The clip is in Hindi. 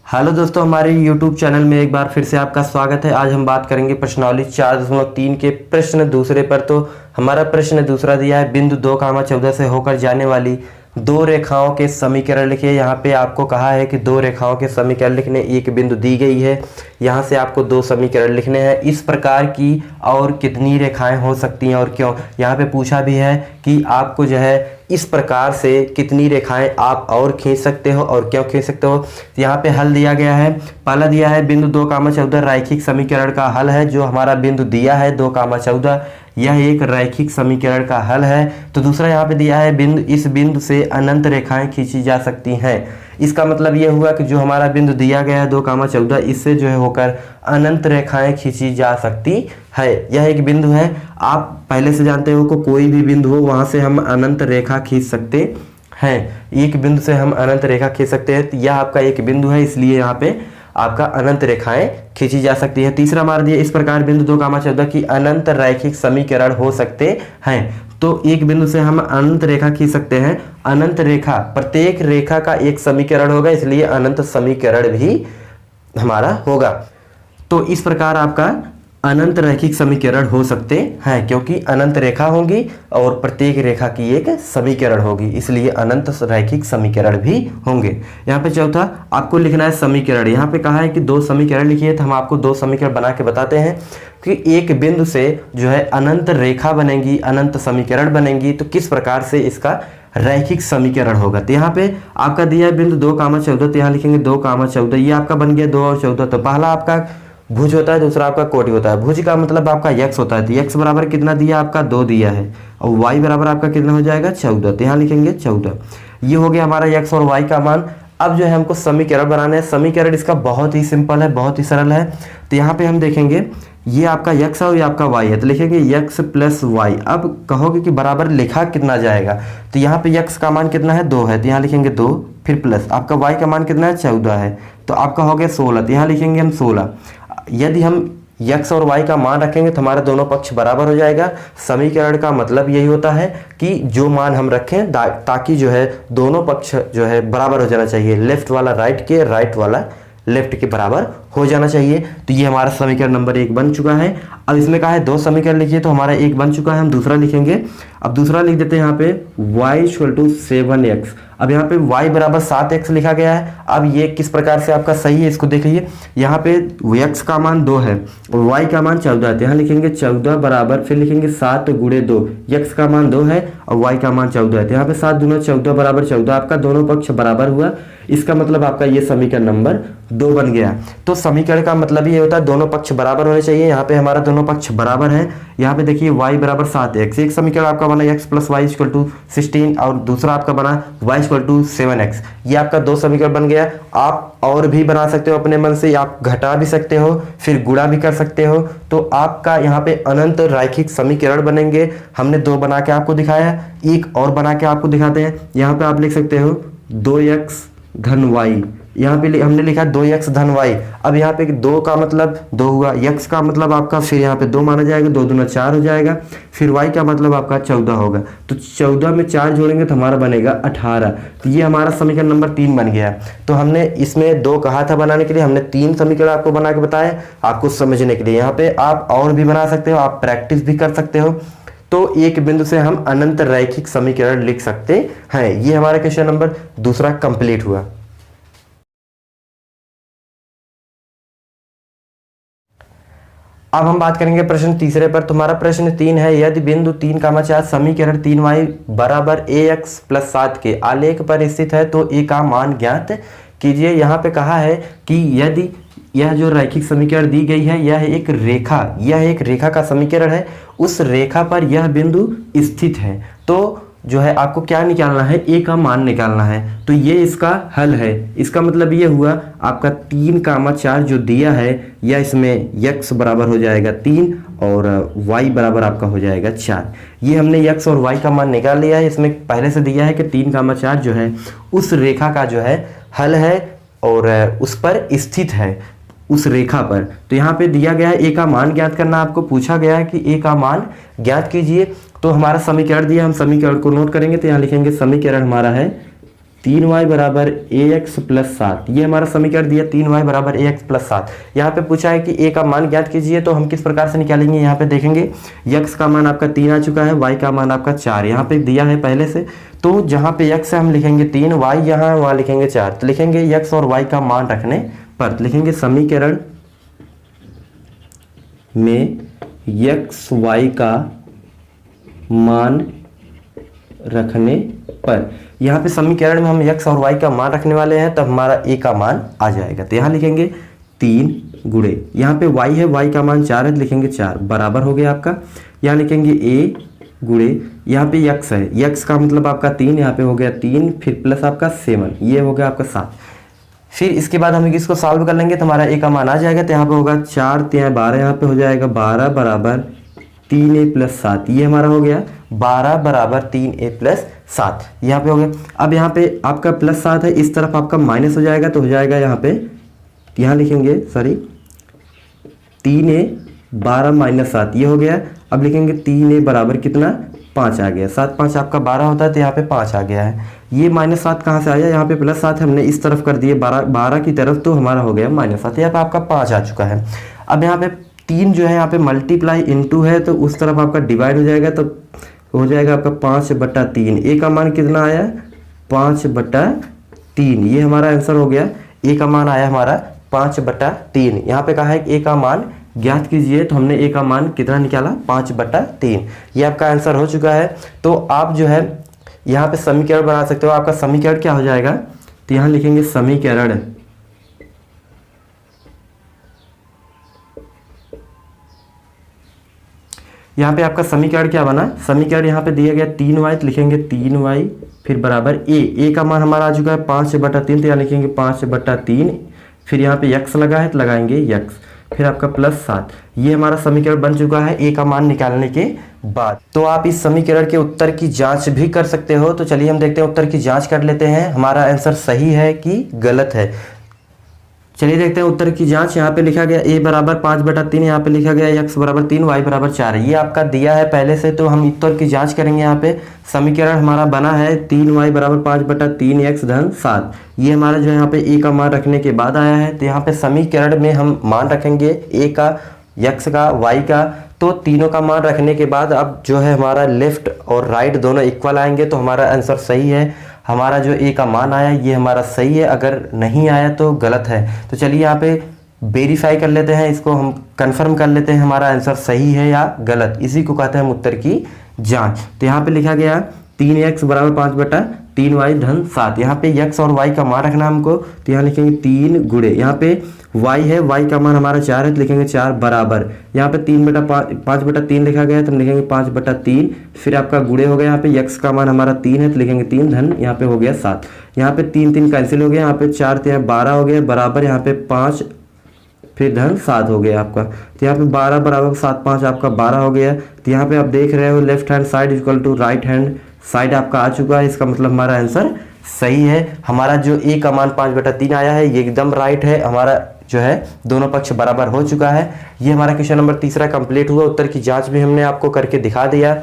हेलो दोस्तों, हमारे YouTube चैनल में एक बार फिर से आपका स्वागत है। आज हम बात करेंगे प्रश्नावली 4.3 के प्रश्न दूसरे पर। तो हमारा प्रश्न दूसरा दिया है, बिंदु 2,14 से होकर जाने वाली दो रेखाओं के समीकरण लिखिए। यहाँ पे आपको कहा है कि दो रेखाओं के समीकरण लिखने, एक बिंदु दी गई है, यहाँ से आपको दो समीकरण लिखने हैं। इस प्रकार की और कितनी रेखाएं हो सकती हैं और क्यों, यहाँ पे पूछा भी है कि आपको जो है इस प्रकार से कितनी रेखाएं आप और खींच सकते हो और क्यों खींच सकते हो। तो यहाँ पे हल दिया गया है। पहला दिया है बिंदु 2,14 रैखिक समीकरण का हल है। जो हमारा बिंदु दिया है 2,14, यह एक रैखिक समीकरण का हल है। तो दूसरा यहाँ पे दिया है बिंदु, इस बिंदु से अनंत रेखाएं खींची जा सकती हैं। इसका मतलब ये हुआ कि जो हमारा बिंदु दिया गया है 2,14, इससे जो है होकर अनंत रेखाएं खींची जा सकती है। यह एक बिंदु है। आप पहले से जानते हो कि कोई भी बिंदु हो वहां से हम अनंत रेखा खींच सकते हैं। एक बिंदु से हम अनंत रेखा खींच सकते हैं। तो यह आपका एक बिंदु है, इसलिए यहाँ पे आपका अनंत रेखाएं खींची जा सकती है। तीसरा मार दिया, इस प्रकार बिंदु 2,14 की अनंत रैखिक समीकरण हो सकते हैं। तो एक बिंदु से हम अनंत रेखा खींच सकते हैं। अनंत रेखा, प्रत्येक रेखा का एक समीकरण होगा, इसलिए अनंत समीकरण भी हमारा होगा। तो इस प्रकार आपका अनंत रैखिक समीकरण हो सकते हैं, क्योंकि अनंत रेखा होगी और प्रत्येक रेखा की एक समीकरण होगी, इसलिए अनंत रैखिक समीकरण भी होंगे। यहाँ पे चौथा आपको लिखना है समीकरण। यहाँ पे कहा है कि दो समीकरण लिखिए, तो हम आपको दो समीकरण बना के बताते हैं कि एक बिंदु से जो है अनंत रेखा बनेगी, अनंत समीकरण बनेगी, तो किस प्रकार से इसका रैखिक समीकरण होगा। तो यहाँ पे आपका दिया है बिंदु 2,14, तो यहाँ लिखेंगे 2,14, ये आपका बन गया 2 और 14। तो पहला आपका भुज होता है, दूसरा आपका कोटि होता है। भुज का मतलब आपका यक्स होता है, तो यक्स बराबर कितना दिया आपका 2 दिया है, और वाई बराबर आपका कितना हो जाएगा 14। तो यहाँ लिखेंगे 14। ये हो गया हमारा यक्स और वाई का मान। अब जो है हमको समीकरण बनाना है। समीकरण इसका बहुत ही सिंपल है, बहुत ही सरल है। तो यहाँ पे हम देखेंगे ये आपका यक्स है और ये आपका वाई है, तो लिखेंगे यक्स प्लस वाई। अब कहोगे कि बराबर लिखा कितना जाएगा, तो यहाँ पे यक्स का मान कितना है 2 है, तो यहाँ लिखेंगे 2, फिर प्लस आपका वाई का मान कितना है 14 है, तो आपका हो गया 16, तो यहाँ लिखेंगे हम 16। यदि हम यक्स और वाई का मान रखेंगे तो हमारे दोनों पक्ष बराबर हो जाएगा। समीकरण का मतलब यही होता है कि जो मान हम रखें ताकि जो है दोनों पक्ष जो है बराबर हो जाना चाहिए। लेफ्ट वाला राइट के, राइट वाला लेफ्ट के बराबर हो जाना चाहिए। तो ये हमारा समीकरण नंबर 1 बन चुका है। अब इसमें कहा है दो समीकरण लिखिए, तो हमारा 1 बन चुका है, हम दूसरा लिखेंगे। अब दूसरा लिख देते हैं यहाँ पे y = 7x। अब यहाँ पे y बराबर 7x लिखा गया है। अब ये किस प्रकार से आपका सही है इसको देख लीजिए। यहाँ पे x का मान 2 है और y का मान 14 है, तो यहाँ लिखेंगे 14 बराबर, फिर लिखेंगे 7 × 2। x का मान 2 है और y का मान 14 है, तो यहाँ पे 7 दूना 14 बराबर 14। आपका दोनों पक्ष बराबर हुआ, इसका मतलब आपका ये समीकरण नंबर 2 बन गया। तो समीकरण का मतलब ये होता है दोनों पक्ष बराबर होने चाहिए। यहाँ पे हमारा दोनों पक्ष बराबर है। यहाँ पे देखिए y बराबर 7x, एक समीकरण आपका बना x + y = 16 और दूसरा आपका बना y = 7x। ये आपका दो समीकरण बन गया। आप और भी बना सकते हो अपने मन से, आप घटा भी सकते हो, फिर गुणा भी कर सकते हो। तो आपका यहाँ पे अनंत रैखिक समीकरण बनेंगे। हमने 2 बना के आपको दिखाया, एक और बना के आपको दिखाते हैं। यहाँ पे आप लिख सकते हो 2x धन y, यहाँ पे हमने लिखा 2x धन y। अब यहाँ पे 2 का मतलब 2 हुआ, x का मतलब आपका फिर यहाँ पे 2 माना जाएगा, 2 दूना 4 हो जाएगा, फिर y का मतलब आपका 14 होगा। तो 14 में 4 जोड़ेंगे तो हमारा बनेगा 18। तो ये हमारा समीकरण नंबर 3 बन गया। तो हमने इसमें 2 कहा था बनाने के लिए, हमने 3 समीकरण आपको बना के बताए आपको समझने के लिए। यहाँ पे आप और भी बना सकते हो, आप प्रैक्टिस भी कर सकते हो। तो एक बिंदु से हम अनंत रैखिक समीकरण लिख सकते हैं। ये हमारा क्वेश्चन नंबर दूसरा कंप्लीट हुआ। अब हम बात करेंगे प्रश्न तीसरे पर। तुम्हारा प्रश्न 3 है, यदि बिंदु 3,4 समीकरण 3y बराबर ax + 7 के आलेख पर स्थित है तो a का मान ज्ञात कीजिए। यहाँ पे कहा है कि यदि यह जो रैखिक समीकरण दी गई है, यह एक रेखा का समीकरण है, उस रेखा पर यह बिंदु स्थित है, तो जो है आपको क्या निकालना है, a का मान निकालना है। तो ये इसका हल है। इसका मतलब ये हुआ आपका 3,4 जो दिया है, या इसमें x बराबर हो जाएगा 3 और y बराबर आपका हो जाएगा 4। ये हमने x और y का मान निकाल लिया है। इसमें पहले से दिया है कि 3,4 जो है उस रेखा का जो है हल है और उस पर स्थित है, उस रेखा पर। तो यहाँ पे दिया गया है a का मान ज्ञात करना, आपको पूछा गया है कि a का मान ज्ञात कीजिए। तो हमारा समीकरण दिया, हम समीकरण को नोट करेंगे। तो यहाँ लिखेंगे समीकरण हमारा है 3y बराबर ax प्लस 7, ये हमारा समीकरण दिया 3y बराबर ax प्लस 7। यहाँ पे पूछा है कि a का मान ज्ञात कीजिए, तो हम किस प्रकार से निकालेंगे। यहाँ पे देखेंगे x का मान आपका 3 आ चुका है, y का मान आपका 4 यहाँ पे दिया है पहले से, तो जहाँ पे x है हम लिखेंगे 3, y यहाँ है वहाँ लिखेंगे 4, तो लिखेंगे x और y का मान रखने पर, लिखेंगे समीकरण में x y का मान रखने पर, यहाँ पे समीकरण में हम x और y का मान रखने वाले हैं, तब हमारा a का मान आ जाएगा। तो यहाँ लिखेंगे 3 गुणे, यहाँ पे y है, y का मान 4 है, तो लिखेंगे 4 बराबर हो गया आपका। यहाँ लिखेंगे a गुणे, यहाँ पे x है, x का मतलब आपका 3, यहाँ पे हो गया 3, फिर प्लस आपका 7, ये हो गया आपका 7। फिर इसके बाद हम इसको सॉल्व कर लेंगे तो हमारा a का मान आ जाएगा। तो यहाँ पे होगा 4 3 12, यहाँ पे हो जाएगा 12 बराबर 3a प्लस 7, ये हमारा हो गया 12 बराबर 3a प्लस 7, यहाँ पे हो गया। अब यहाँ पे आपका प्लस 7 है, इस तरफ आपका माइनस हो जाएगा, तो हो जाएगा यहाँ पे, यहाँ लिखेंगे सॉरी 3a 12 माइनस 7, ये हो गया। अब लिखेंगे 3a बराबर कितना 5 आ गया, 7 5 आपका 12 होता है, तो यहाँ पे 5 आ गया है। ये माइनस 7 कहाँ से आया, यहाँ पे प्लस 7 हमने इस तरफ कर दिए 12 की तरफ, तो हमारा हो गया माइनस 7, यहाँ पे आपका 5 आ चुका है। अब यहाँ पे 3 जो है यहाँ पे मल्टीप्लाई इनटू है, तो उस तरफ आपका डिवाइड हो जाएगा, तो हो जाएगा आपका 5/3। ए का मान कितना आया 5/3, ये हमारा आंसर हो गया। ए का मान आया हमारा 5/3। यहाँ पे कहा है कि ए का मान ज्ञात कीजिए, तो हमने ए का मान कितना निकाला 5/3, ये आपका आंसर हो चुका है। तो आप जो है यहाँ पे समीकरण बना सकते हो। आपका समीकरण क्या हो जाएगा, तो यहाँ लिखेंगे समीकरण यहाँ पे आपका समीकरण क्या बना, समीकरण यहाँ पे दिया गया 3y, तो लिखेंगे 3y फिर बराबर ए का मान हमारा आ चुका है 5/3, तो यहाँ लिखेंगे 5/3, फिर यहाँ पे x लगा है तो लगाएंगे x, फिर आपका प्लस 7, ये हमारा समीकरण बन चुका है ए का मान निकालने के बाद। तो आप इस समीकरण के उत्तर की जांच भी कर सकते हो। तो चलिए हम देखते हैं, उत्तर की जांच कर लेते हैं, हमारा आंसर सही है कि गलत है। चलिए देखते हैं उत्तर की जांच। यहाँ पे लिखा गया a बराबर 5/3, यहाँ पे लिखा गया x बराबर 3, y बराबर 4, ये आपका दिया है पहले से, तो हम उत्तर की जांच करेंगे। यहाँ पे समीकरण हमारा बना है 3y बराबर 5/3 x धन 7, ये हमारा जो है यहाँ पे a का मान रखने के बाद आया है। तो यहाँ पे समीकरण में हम मान रखेंगे a का, x का, y का, तो तीनों का मान रखने के बाद अब जो है हमारा लेफ्ट और राइट दोनों इक्वल आएंगे, तो हमारा आंसर सही है। हमारा जो ए का मान आया ये हमारा सही है, अगर नहीं आया तो गलत है। तो चलिए यहाँ पे वेरीफाई कर लेते हैं, इसको हम कंफर्म कर लेते हैं हमारा आंसर सही है या गलत, इसी को कहते हैं हम उत्तर की जांच। तो यहाँ पे लिखा गया 3x बराबर 5/3y धन 7, यहाँ पे x और y का मान रखना हमको, तो यहाँ लिखेंगे 3 गुणे, यहाँ पे y है, y का मान हमारा 4 है, तो लिखेंगे 4 बराबर, यहाँ पे 5/3 लिखा गया है, तो हम लिखेंगे 5/3, फिर आपका गुणे हो गया, यहाँ पे x का मान हमारा 3 है, तो लिखेंगे 3 धन, यहाँ पे हो गया 7, यहाँ पे 3 3 कैंसिल हो गया, यहाँ पे 4 3 12 हो गया बराबर, यहाँ पे 5 फिर धन 7 हो गया आपका। तो यहाँ पे 12 बराबर 7 5 आपका 12 हो गया। तो यहाँ पे आप देख रहे हो left hand side equal to right hand side आपका आ चुका है, इसका मतलब हमारा आंसर सही है। हमारा जो ए का मान 5/3 आया है ये एकदम राइट है, हमारा जो है दोनों पक्ष बराबर हो चुका है। ये हमारा क्वेश्चन नंबर 3 कंप्लीट हुआ। उत्तर की जांच भी हमने आपको करके दिखा दिया।